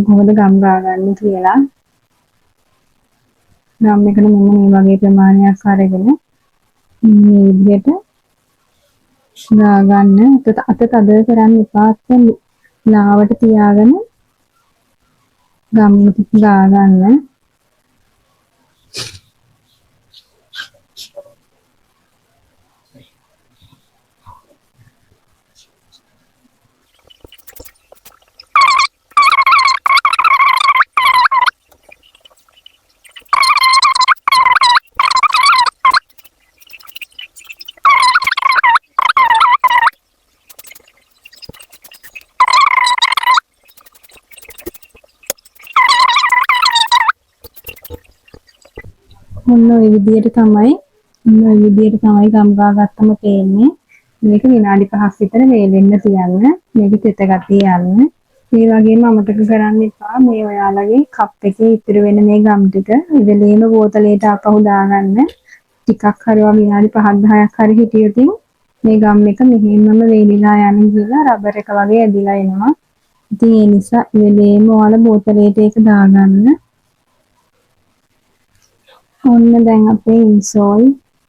කොහොමද ගම් ගාගන්නේ කියලා. ගම් එකට මෙන්න මේ වගේ ප්‍රමාණයක් අරගෙන මේ විදිහට ගාගන්න. අත තද කරන්න එපා. ලාවට තියාගෙන ගම් ගාගන්න. ඔන්න ඔය විදිහට තමයි ගම් ගාගත්තම පේන්නේ. මේක විනාඩි 5ක් විතර වේලෙන්න තියන්න. මේක තෙත ගතිය යන්න. මේ වගේම අමතක කරන්න එපා මේ ඔයාලගේ කප් එකේ ඉතුරු වෙන මේ ගම් ටික ඉදලේම බෝතලයට ආපහු දාගන්න. ටිකක් හරිවා විනාඩි 5ක් 10ක් හරි හිටියොත් මේ ගම් එක මෙහෙමම වේලිලා යන ගිහලා රබර් එක වගේ ඇදිලා එනවා. ඉතින් ඒ නිසා ඉදලේම ඔයාලා බෝතලයට ඒක දාගන්න. ඔන්න දැන් අපේ ඉන්සෝල්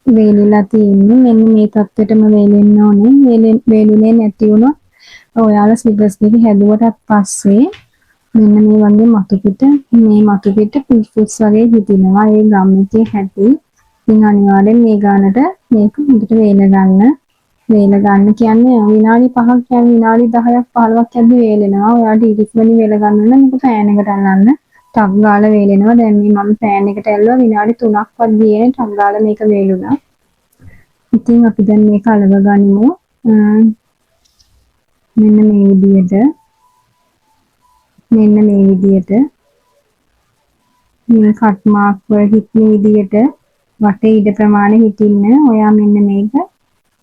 වේලිලා තියෙන්නේ. මෙන්න මේ තත්ත්වෙටම වේලෙන්න ඕනේ. වේලුනේ නැති වුණොත් ඔයාලා ස්ලිපර්ස් දෙක හැදුවට පස්සේ මෙන්න මේ වගේ මතු පිට පුස් වගේ හිටිනවා. ඒ ගම් එකේ හැටි. ඉතින් අනිවාර්යෙන් මේ ගානට මේක හොඳට වේල ගන්න. වේල ගන්න කියන්නේ විනාඩි 5ක් කියන්නේ විනාඩි 10ක් 15ක් යද්දි වේලෙනවා. ඔයාලට ඉරික්මනි වේල ගන්න නම් මේක පෑන් එකට අල්ලන්න. ටක් ගාලා වේලෙනවා. දැන් මේ මම පෑන් එකට ඇල්ලුවා විනාඩි 3ක්වත් ගියේ ටක් ගාලා මේක වේලුණා. ඉතින් අපි දැන් මේක අලව ගනිමු. මෙන්න මේ විදියට මේ කට් මාක් වල හිටින විදියට වටේ ඉඩ ප්‍රමාණය හිටින්න ඔයා මෙන්න මේක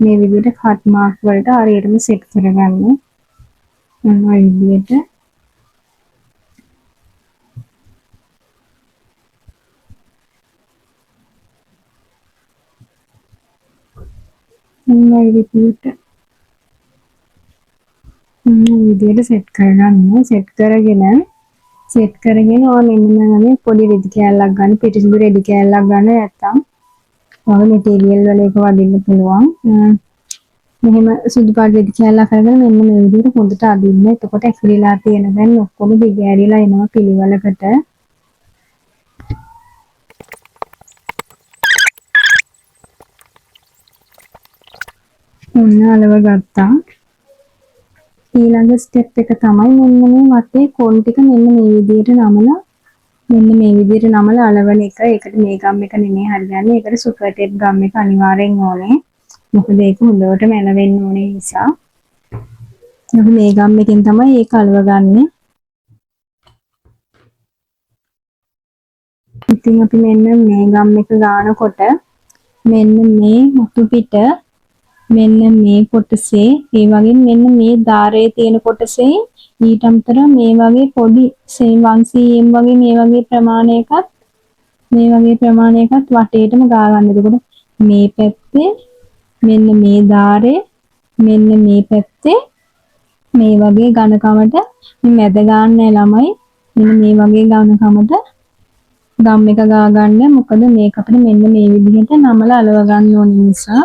මේ විදියට කට් මාක් වලට හරියටම සෙට් කරගන්න. ඔන්න ඔය විදියට විදියට සෙට් කරගන්න. සෙට් කරගෙන ඔය මෙන්න මේ පොඩි රෙදි කෑල්ලක් ගන්න. පිටිසුදු රෙදි කෑල්ලක් ගන්න. නැත්තම් ඔය මෙටීරියල් වල එක වදින්න පුළුවන්. මෙහෙම සුදු පාට රෙදි කෑල්ලක් අරගෙන මෙන්න මේ විදියට හොඳට අදින්න. එතකොට ඇකිලිලා තියෙන දැන් ඔක්කොම දිගෑරිලා එනවා පිළිවෙලකට. ඔන්න අලව ගත්තා. ඊළඟ ස්ටෙප් එක තමයි මෙන්න මේ වටේ කොන් ටික මෙන්න මේ විදියට නමලා අලවන එක. ඒකට මේ ගම් එක නෙමෙයි හරියන්නේ. ඒකට සුපර් ටේප් ගම් එක අනිවාර්යෙන් ඕනේ. මොකද ඒක හොඳට මැලවෙන්න ඕනේ නිසා. අපි මේ ගම් එකෙන් තමයි ඒක අලව ගන්නෙ. ඉතින් අපි මෙන්න මේ ගම් එක ගන්නකොට මෙන්න මේ මුතු පිට මෙන්න මේ කොටසේ ඒ වගේ මෙන්න මේ ධාරයේ තියෙන කොටසේ ඊට අමතරව මේ වගේ පොඩි 1 cm වගේ මේ වගේ ප්‍රමාණයකට වටේටම ගා ගන්න. එතකොට මේ පැත්තේ මෙන්න මේ ධාරයේ මෙන්න මේ පැත්තේ මේ වගේ ඝනකමට මැද ගන්න ළමයි මෙන්න මේ වගේ ඝනකමට ගම් එක ගා ගන්න. මොකද මේක අපිට මෙන්න මේ විදිහට නමලා අලව ගන්න ඕන නිසා.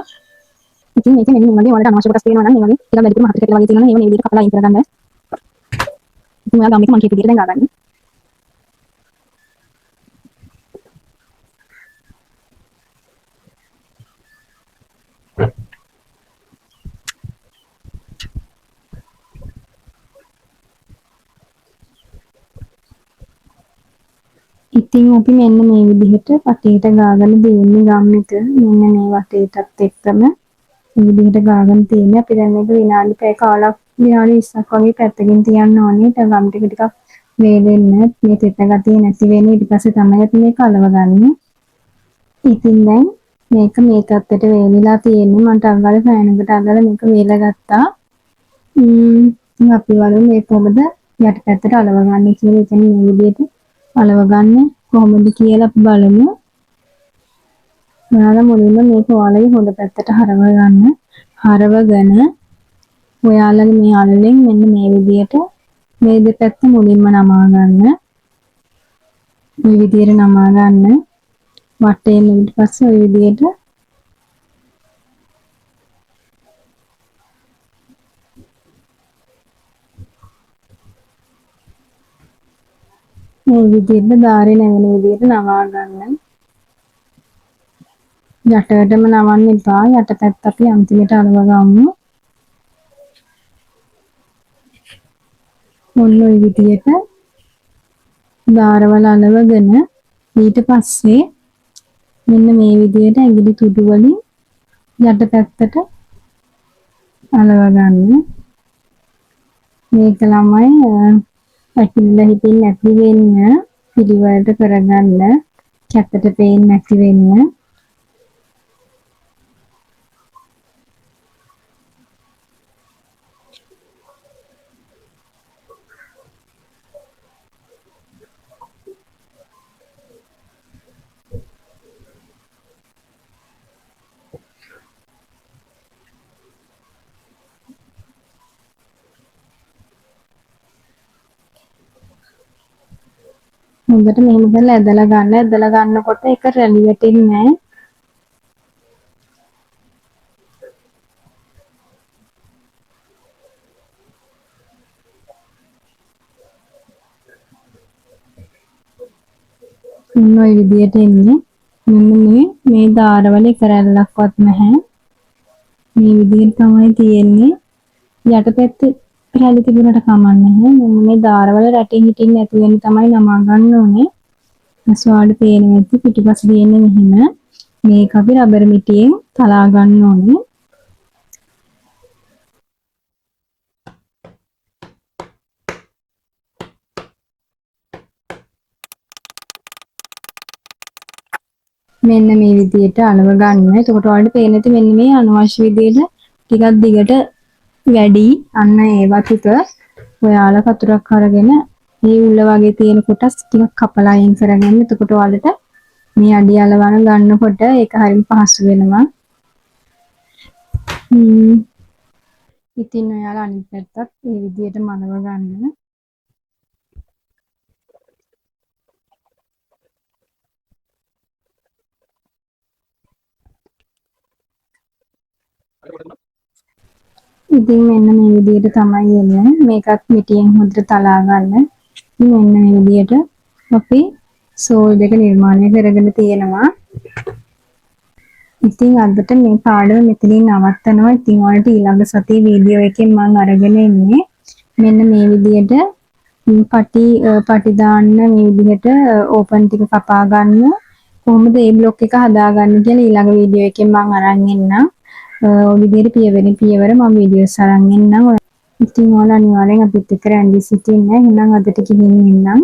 ඉතින් මේක මෙන්න මේ වගේ වලට අනවශ්‍ය කොටස් තියෙනවා නම් මේ වගේ ටිකක් වැඩිපුරම හතර කැටල වගේ තියෙනවා නම් ඒව මේ විදිහට කපලා අයින් කරගන්න. ඉතින් ඔයාලා ගම් එක මම කියපු විදිහට දැන් ගා ගන්න. ඉතින් අපි මෙන්න මේ විදිහට වටේට ගාගෙන දෙන්නේ ගම් එක. මෙන්න මේ වටේටත් එක්කම මේ විදිහට ගාගෙන තියෙන්නේ. අපි දැන් මේක විනාඩි 20ක් වගේ පැත්තකින් තියන්න ඕනේ. ගම් ටික ටිකක් වේලෙන්න මේ තෙත ගතිය නැති වෙන්නේ. ඊට පස්සේ තමයි අපි මේක අලව ගන්න. ඉතින් දැන් මේක මේ තත්ත්වයට වේලිලා තියෙන්නේ. මම ටක් ගාලා ෆෑන් එකට අල්ලලා මේක වේලගත්තා. අපි බලමු මේක කොහොමද යටපැත්තට අලව ගන්න කියලා. ඉතින් මේ විදිහට අලව ගන්න කොහොමද කියලා අපි බලමු. ඔයාලා මුලින්ම මේක ඔයාලගේ හොඳ පැත්තට හරව ගන්න. හරවගෙන ඔයාලගේ මේ අල්ලෙන් මෙන්න මේ විදියට මේ දෙපැත්ත මුලින්ම නමා ගන්න. මේ විදිහට නමා ගන්න. වටේම ඊට පස්සේ ওই විදිහට මේ විදිහට ධාරේ නැවෙන විදිහට නමා ගන්න. යටටම නවන්න එපා. යට පැත්ත අපි අන්තිමට අලව ගමු. මොන ওই විදිහට ධාරවල අලවගෙන ඊට පස්සේ මෙන්න මේ විදිහට ඇඟිලි තුඩු වලින් යට පැත්තට අලව ගන්න. මේක ළමයි ඇකිල්ල හිතින් නැති වෙන්න පිළිවෙලට කරගන්න. කැතට පේන්නේ නැති වෙන්න. හොඳට මෙහෙම කරලා ඇදලා ගන්න. ඇදලා ගන්නකොට ඒක රැලි වැටෙන්නේ නැහැ. ඔය විදිහට එන්නේ. මෙන්න මේ ධාරවල එක රැල්ලක්වත් නැහැ. මේ විදිහට තමයි තියෙන්නේ. යටපැත්තේ රැලි තිබුණට කමන්නේ නැහැ. මේ ධාරවල රැටි හිටින් නැති වෙන්න තමයි නමා ගන්න ඕනේ. අස්වාඩ පේන වෙද්දි පිටිපස්ස දෙන්නේ මෙහිම. මේක අපි රබර් මිටියෙන් තලා ගන්න ඕනේ. මෙන්න මේ විදිහට අලව ගන්න. එතකොට ඔයාලට පේන ඇති මෙන්න මේ අනවශ්‍ය විදිහට ටිකක් දිගට වැඩි අන්න ඒවා ටික ඔයාලා කතුරක් අරගෙන මේ උල්ල වගේ තියෙන කොටස් ටිකක් කපලා අයින් කරගන්න. එතකොට ඔයාලට මේ අඩි අලවන ගන්නකොට ඒක හරියට පහසු වෙනවා. ඉතින් ඔයාලා අනිත් පැත්තත් මේ විදිහට මනව ගන්න. ඉතින් මෙන්න මේ විදිහට තමයි එන්නේ. මේකත් මිටියෙන් හොඳට තලා ගන්න. මෙන්න මේ විදිහට අපි සෝල් දෙක නිර්මාණය කරගෙන තියෙනවා. ඉතින් අදට මේ පාඩම මෙතනින් නවත්තනවා. ඉතින් ඔයාලට ඊළඟ සතියේ වීඩියෝ එකෙන් මම අරගෙන එන්නේ. මෙන්න මේ විදිහට පටි දාන්න මේ විදිහට ඕපන් ටික කපා ගන්න. කොහොමද මේ බ්ලොක් එක හදාගන්න කියලා ඊළඟ වීඩියෝ එකෙන් මම අරන් එන්නම්. ඔය විදිහට පියවරෙන් පියවර මම වීඩියෝස් අරන් එන්නම්. ඉතින් ඔයාලා අනිවාර්යෙන් අපිත් එක්ක රැඳී සිටින්න. එහෙනම් අදට ගිහින් එන්නම්.